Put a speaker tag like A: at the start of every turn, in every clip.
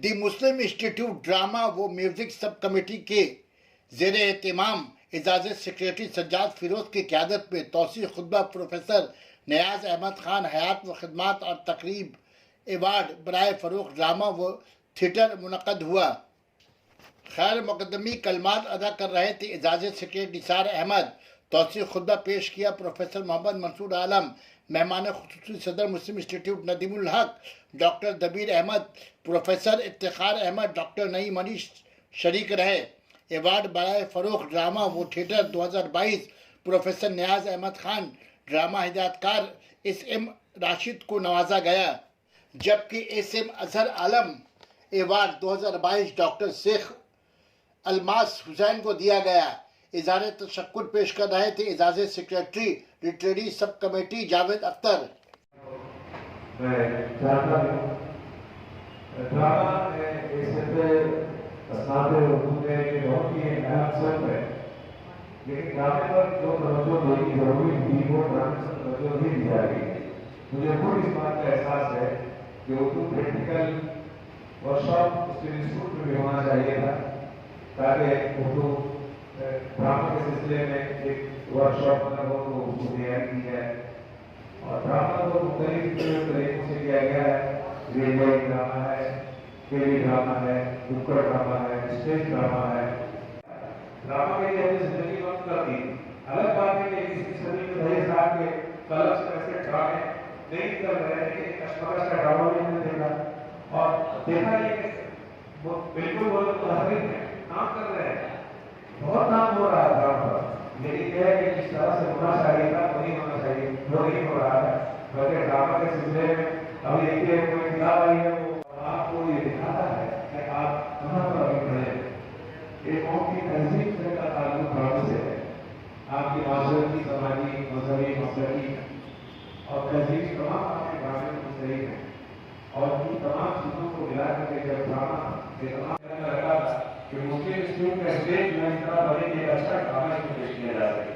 A: दी मुस्लिम institute drama व music sub committee के ज़ेर एहतमाम इजाज़त सेक्रेटरी सज्जाद फिरोज की क़यादत में तौसीक़ खुतबा प्रोफेसर नियाज़ अहमद खान हयात व खिदमत और तकरीब एवार्ड बराए फ़रोग़ ड्रामा व थिएटर मुनक़द हुआ। खैर मुक़द्दमी कलमात अदा कर रहे थे इजाज़त सेक्रेटरी निसार अहमद। तौसीक़ खुतबा पेश किया प्रोफेसर मोहम्मद मंसूर आलम। मेहमान खुसूसी सदर मुस्लिम इंस्टीट्यूट नदीमुल हक डॉक्टर दबीर अहमद, प्रोफेसर इफ्तिखार अहमद, डॉक्टर नईम अली शरीक रहे। एवार्ड बराए फ़रोग़ ड्रामा व थिएटर 2022 प्रोफेसर नियाज़ अहमद खान ड्रामा हिदायतकार एस.एम. राशिद को नवाजा गया, जबकि एस.एम. अजहर आलम एवार्ड 2022 डॉक्टर शेख अलमास हुसैन को दिया गया। इज़हार तशक्कुर पेश कर रहे थे इजाज़त secretary literary sub committee Javed Akhtar.
B: लेकिन ड्रामे पर जो तवज्जो देनी जरूरी थी वो ड्रामे से तवज्जो नहीं दी जा रही। मुझे खुद इस बात का एहसास है कि उर्दू प्रैक्टिकल वर्कशॉप इंस्टीट्यूट में भी होना चाहिए था, ताकि उर्दू ड्रामा के सिलसिले में एक वर्कशॉप अगर हो तो उसको तैयार की जाए। और ड्रामा को मुख्तलिफ तरीकों से किया गया है। रेडियो ड्रामा है, टीवी ड्रामा है, नुक्कड़ ड्रामा है, स्टेज ड्रामा है। ड्रामा के लिए अपनी जिंदगी वक्त कर दी। अलग बात है कि किसी सदी में दहेज साहब के कलम से ऐसे ड्रामे नहीं कर रहे हैं कि कश्मकश का ड्रामा भी हमने देखा और देखा ये कि वो बिल्कुल वो लोग मुतहर्रिक हैं, काम कर रहे हैं, बहुत काम हो रहा है ड्रामा पर। लेकिन यह है कि जिस तरह से होना चाहिए था वही होना चाहिए, वो नहीं हो रहा है। बल्कि ड्रामा के सिलसिले में अभी देखिए कोई किताब आई है वो आपको ये दिखाता है कि आप कहाँ पर अभी खड़े हैं। एक कौम की तहजीब से का ताल्लुक ड्रामे से है। आपकी माशरती, समाजी, मजहबी, मसलकी और तहजीब तमाम आपके ड्रामे में मुस्तहिक है। और इन तमाम चीज़ों को मिला करके जब ड्रामा के तमाम रखा था कि मुस्लिम इंस्टीट्यूट का स्टेज में इस तरह बने कि अच्छा ड्रामा इसमें पेश किया जा सके।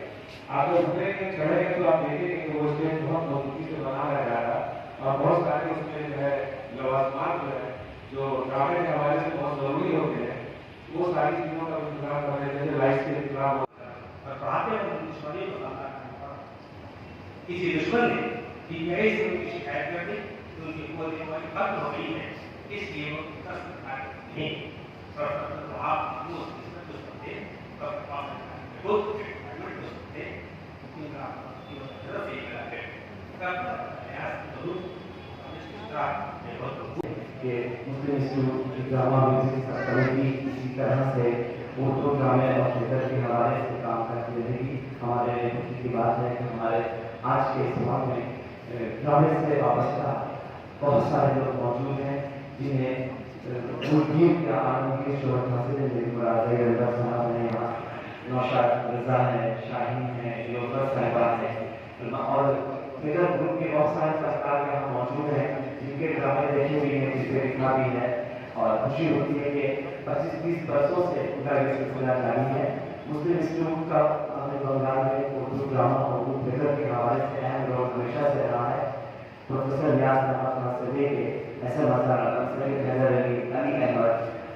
B: आप लोग उतरेंगे चढ़ेंगे तो आप देखेंगे कि वो स्टेज बहुत मजबूती से बनाया जा रहा है और बहुत सारे उसमें जो है लवाजमात जो है जो ड्रामे के हवाले से बहुत ज़रूरी होते हैं वो सारी चीज़ों का इंतजाम कर रहे जैसे लाइट के इंतजाम और पढ़ाते हैं दुश्मनी किसी दुश्मन ने कि मेरे से उनकी शिकायत कर दी तो उनकी बोलने वाली बंद हो गई है, इसलिए वो नहीं तो आप वो सकते कि मुस्लिम इंस्टीट्यूट ड्रामा म्यूजिक कमेटी इसी तरह से उर्दू ड्रामे और थिएटर के हवाले से काम करती रहेगी। हमारे खुशी की बात है कि हमारे आज के इस वक्त में ड्रामे से वाबस्ता बहुत सारे लोग मौजूद हैं जिन्हें उर्दू या आनंद की शोहरत हासिल है। मेरी मुराद रजा साहब हैं, यहाँ नौशाद रजा है, शाहीन है, योगा साहिबान है और फिगर ग्रुप के बहुत सारे सरकार यहाँ मौजूद हैं जिनके ड्रामे देखे भी हैं, जिसके लिखा भी है। और खुशी होती है कि 25-30 वर्षों से उनका ये सिलसिला जारी है। मुस्लिम इंस्टीट्यूट का अपने बंगाल में उर्दू ड्रामा और उर्दू थिएटर के हवाले से अहम रोल हमेशा से रहा है। प्रोफेसर नियाज़ अहमद खान से लेके एस.एम. अजहर अली अहमद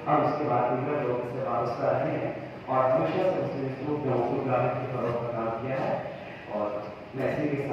B: और उसके बाद दीगर लोग इससे वाबस्ता रहे हैं और हमेशा से मुस्लिम इंस्टीट्यूट ने उर्दू ड्रामे के फरोग़ का काम किया है। और मैं इसी के साथ